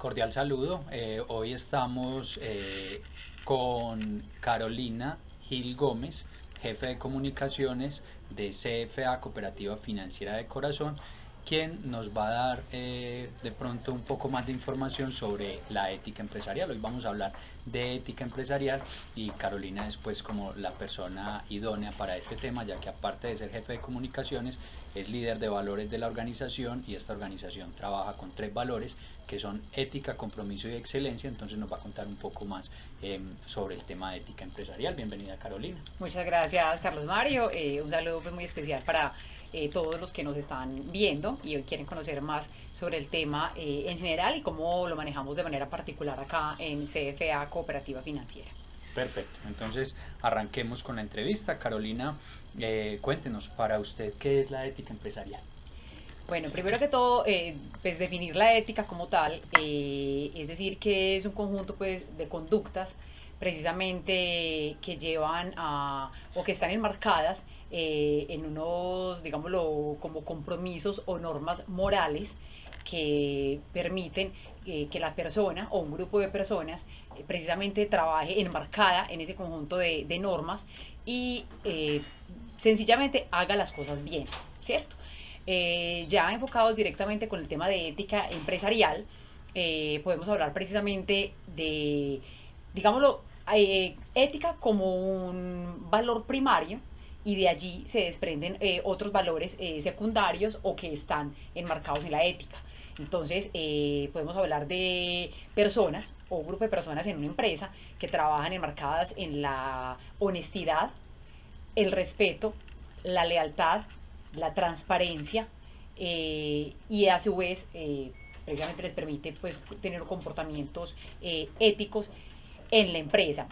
cordial saludo. Hoy estamos con Carolina Gil Gómez, jefe de comunicaciones de CFA Cooperativa Financiera de Corazón, quien nos va a dar de pronto un poco más de información sobre la ética empresarial. Hoy vamos a hablar de ética empresarial y Carolina es pues como la persona idónea para este tema, ya que aparte de ser jefe de comunicaciones, es líder de valores de la organización y esta organización trabaja con 3 valores que son ética, compromiso y excelencia. Entonces nos va a contar un poco más sobre el tema de ética empresarial. Bienvenida, Carolina. Muchas gracias, Carlos Mario. Un saludo muy especial para todos los que nos están viendo y hoy quieren conocer más sobre el tema en general y cómo lo manejamos de manera particular acá en CFA Cooperativa Financiera. Perfecto, entonces arranquemos con la entrevista. Carolina, cuéntenos para usted qué es la ética empresarial. Bueno, primero que todo, pues definir la ética como tal, es decir, que es un conjunto pues, de conductas precisamente que llevan a, o que están enmarcadas en unos, digámoslo, como compromisos o normas morales que permiten que la persona o un grupo de personas precisamente trabaje enmarcada en ese conjunto de normas y sencillamente haga las cosas bien, ¿cierto? Ya enfocados directamente con el tema de ética empresarial, podemos hablar precisamente de, digámoslo, ética como un valor primario y de allí se desprenden otros valores secundarios o que están enmarcados en la ética. Entonces, podemos hablar de personas o un grupo de personas en una empresa que trabajan enmarcadas en la honestidad, el respeto, la lealtad, la transparencia y a su vez precisamente les permite pues, tener comportamientos éticos en la empresa.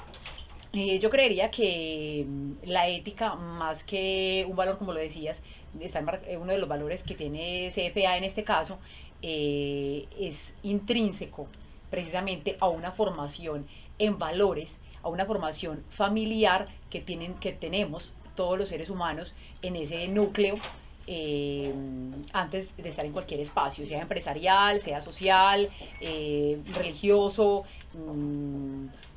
Yo creería que la ética, más que un valor, como lo decías, está en uno de los valores que tiene CFA en este caso, es intrínseco precisamente a una formación en valores, a una formación familiar que tenemos todos los seres humanos en ese núcleo antes de estar en cualquier espacio, sea empresarial, sea social, religioso,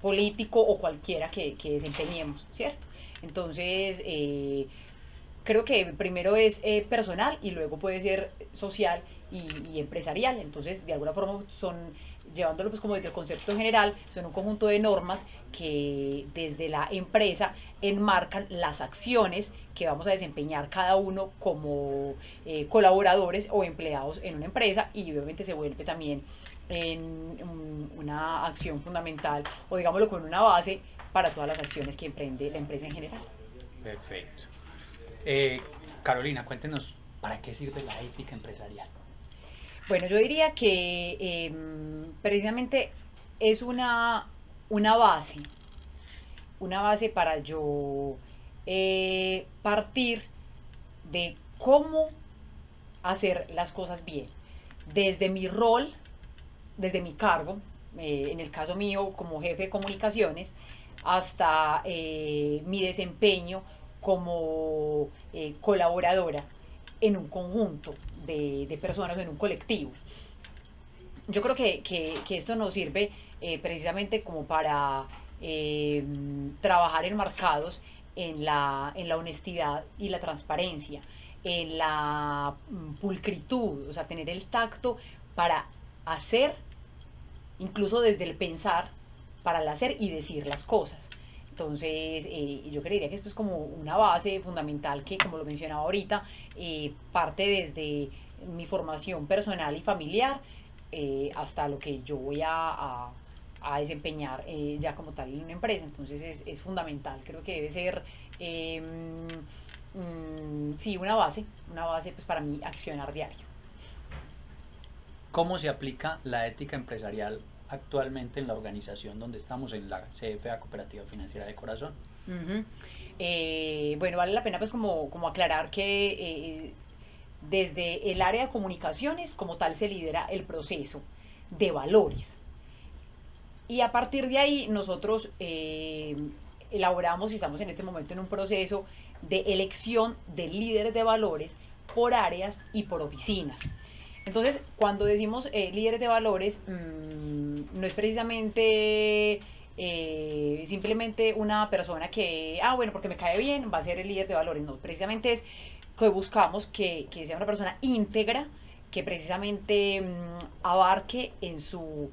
político o cualquiera que desempeñemos, ¿cierto? Entonces, creo que primero es personal y luego puede ser social y empresarial. Entonces, de alguna forma son, llevándolo pues como desde el concepto general, son un conjunto de normas que desde la empresa enmarcan las acciones que vamos a desempeñar cada uno como colaboradores o empleados en una empresa y obviamente se vuelve también en una acción fundamental o digámoslo con una base para todas las acciones que emprende la empresa en general. Perfecto. Carolina, cuéntenos para qué sirve la ética empresarial. Bueno, yo diría que precisamente es una una base para yo partir de cómo hacer las cosas bien. Desde mi rol, desde mi cargo, en el caso mío como jefe de comunicaciones, hasta mi desempeño como colaboradora en un conjunto de personas, en un colectivo. Yo creo que esto nos sirve precisamente como para trabajar enmarcados en la honestidad y la transparencia, en la pulcritud, o sea, tener el tacto para hacer, incluso desde el pensar, para el hacer y decir las cosas. Entonces, yo creería que esto es como una base fundamental que, como lo mencionaba ahorita, parte desde mi formación personal y familiar hasta lo que yo voy a desempeñar ya como tal en una empresa. Entonces, es fundamental. Creo que debe ser, sí, una base pues, para mi accionar diario. ¿Cómo se aplica la ética empresarial actualmente en la organización donde estamos, en la CFA Cooperativa Financiera de Corazón? Uh-huh. Bueno, vale la pena pues como aclarar que desde el área de comunicaciones como tal se lidera el proceso de valores. Y a partir de ahí nosotros elaboramos y estamos en este momento en un proceso de elección de líderes de valores por áreas y por oficinas. Entonces, cuando decimos líderes de valores, no es precisamente simplemente una persona que, bueno, porque me cae bien, va a ser el líder de valores. No, precisamente es que buscamos que sea una persona íntegra, que precisamente abarque en su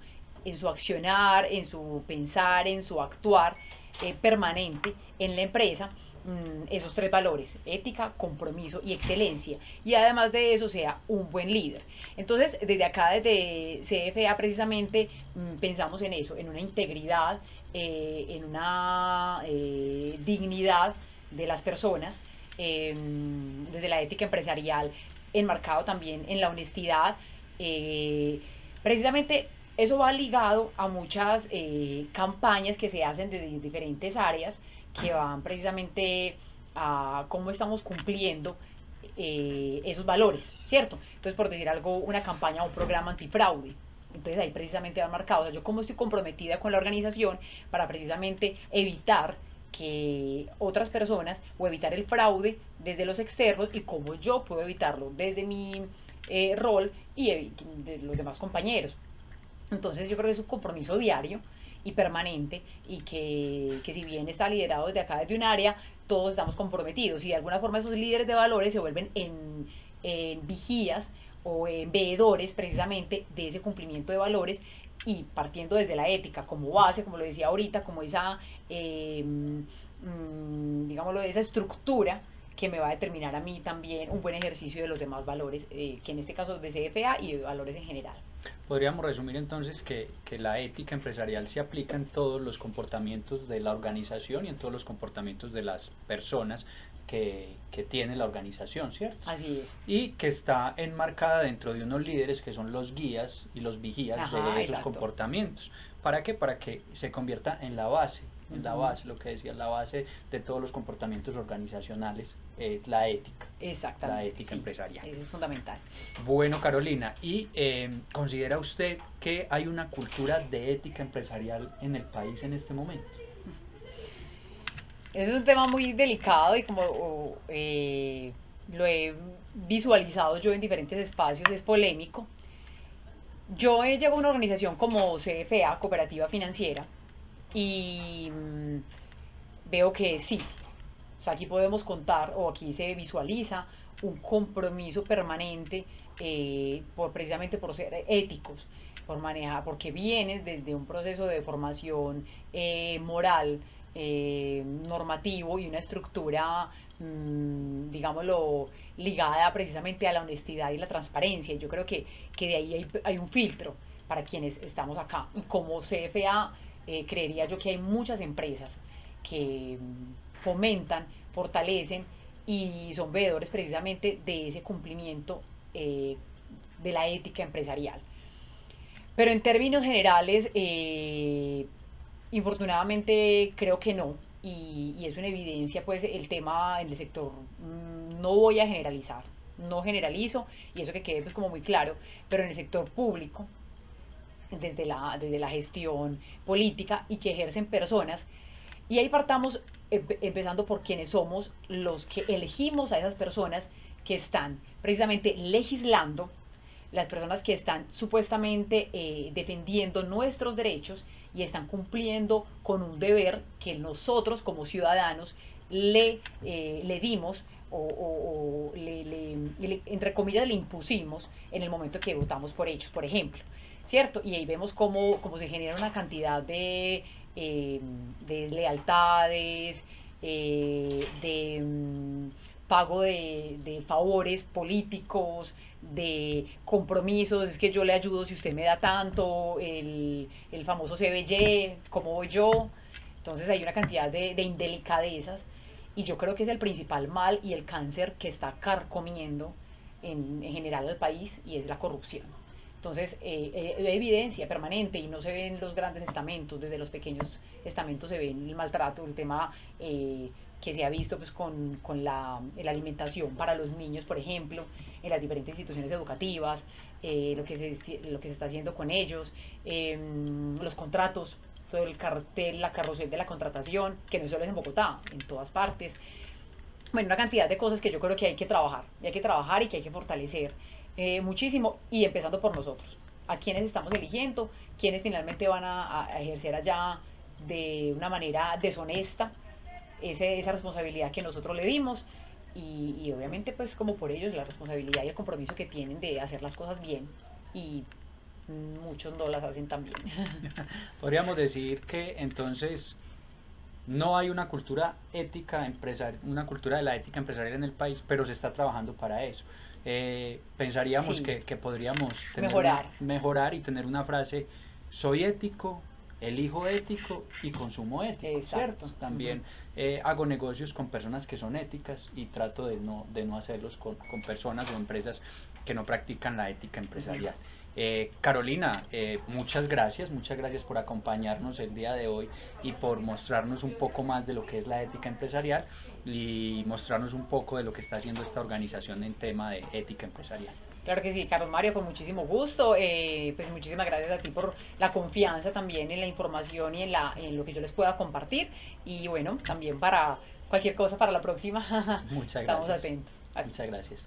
accionar, en su pensar, en su actuar permanente en la empresa esos tres valores: ética, compromiso y excelencia, y además de eso sea un buen líder. Entonces, desde acá, desde CFA, precisamente pensamos en eso, en una integridad, en una dignidad de las personas, desde la ética empresarial, enmarcado también en la honestidad. Precisamente eso va ligado a muchas campañas que se hacen desde diferentes áreas, que van precisamente a cómo estamos cumpliendo esos valores, ¿cierto? Entonces, por decir algo, una campaña o un programa antifraude. Entonces ahí precisamente van marcados, o sea, yo cómo estoy comprometida con la organización para precisamente evitar que otras personas, o evitar el fraude desde los externos, y cómo yo puedo evitarlo desde mi rol y de los demás compañeros. Entonces yo creo que es un compromiso diario y permanente, y que si bien está liderado desde acá, desde un área, todos estamos comprometidos, y de alguna forma esos líderes de valores se vuelven en vigías o en veedores precisamente de ese cumplimiento de valores, y partiendo desde la ética como base, como lo decía ahorita, como esa, digámoslo, esa estructura que me va a determinar a mí también un buen ejercicio de los demás valores, que en este caso de CFA y de valores en general. Podríamos resumir entonces que la ética empresarial se aplica en todos los comportamientos de la organización y en todos los comportamientos de las personas que tiene la organización, ¿cierto? Así es. Y que está enmarcada dentro de unos líderes que son los guías y los vigías de esos Exacto. comportamientos. ¿Para qué? Para que se convierta en la base, lo que decía, la base de todos los comportamientos organizacionales es la ética. Exactamente. La ética empresarial. Eso es fundamental. Bueno, Carolina, ¿y considera usted que hay una cultura de ética empresarial en el país en este momento? Ese es un tema muy delicado, y como lo he visualizado yo en diferentes espacios, es polémico. Yo llego a una organización como CFA, Cooperativa Financiera, y veo que sí. O sea, aquí podemos contar, o aquí se visualiza un compromiso permanente, precisamente por ser éticos, por manejar, porque vienen desde un proceso de formación moral, normativo, y una estructura, digámoslo, ligada precisamente a la honestidad y la transparencia. Y yo creo que de ahí hay un filtro para quienes estamos acá. Y como CFA, creería yo que hay muchas empresas que fomentan, fortalecen y son veedores precisamente de ese cumplimiento de la ética empresarial. Pero en términos generales, infortunadamente creo que no, y es una evidencia pues el tema en el sector. No voy a generalizar, no generalizo, y eso que quede pues como muy claro, pero en el sector público, desde la gestión política y que ejercen personas, y ahí partamos empezando por quienes somos los que elegimos a esas personas que están precisamente legislando, las personas que están supuestamente defendiendo nuestros derechos y están cumpliendo con un deber que nosotros como ciudadanos le dimos, entre comillas, le impusimos en el momento que votamos por ellos, por ejemplo, ¿cierto? Y ahí vemos cómo se genera una cantidad de lealtades, pago de favores políticos, de compromisos: es que yo le ayudo si usted me da tanto, el famoso CBY, ¿cómo voy yo? Entonces hay una cantidad de indelicadezas, y yo creo que es el principal mal y el cáncer que está carcomiendo en general al país, y es la corrupción. Entonces, evidencia permanente, y no se ven los grandes estamentos, desde los pequeños estamentos se ve el maltrato, el tema que se ha visto pues con la alimentación para los niños, por ejemplo, en las diferentes instituciones educativas, lo que se está haciendo con ellos, los contratos, todo el cartel, la carrusel de la contratación, que no solo es en Bogotá, en todas partes. Bueno, una cantidad de cosas que yo creo que hay que trabajar, y que hay que fortalecer muchísimo, y empezando por nosotros, a quienes estamos eligiendo, quienes finalmente van a ejercer allá de una manera deshonesta esa responsabilidad que nosotros le dimos, y obviamente pues como por ellos la responsabilidad y el compromiso que tienen de hacer las cosas bien, y muchos no las hacen tan bien. Podríamos decir que entonces no hay una cultura ética una cultura de la ética empresarial en el país, pero se está trabajando para eso. Pensaríamos Sí, que podríamos mejorar. mejorar y tener una frase: soy ético, elijo ético y consumo ético, ¿cierto? Exacto. También hago negocios con personas que son éticas y trato de no hacerlos con personas o empresas que no practican la ética empresarial. Carolina, muchas gracias por acompañarnos el día de hoy y por mostrarnos un poco más de lo que es la ética empresarial y mostrarnos un poco de lo que está haciendo esta organización en tema de ética empresarial. Claro que sí, Carlos Mario, con muchísimo gusto. Pues muchísimas gracias a ti por la confianza también en la información y en lo que yo les pueda compartir. Y bueno, también para cualquier cosa para la próxima, Muchas estamos gracias. atentos. Muchas gracias.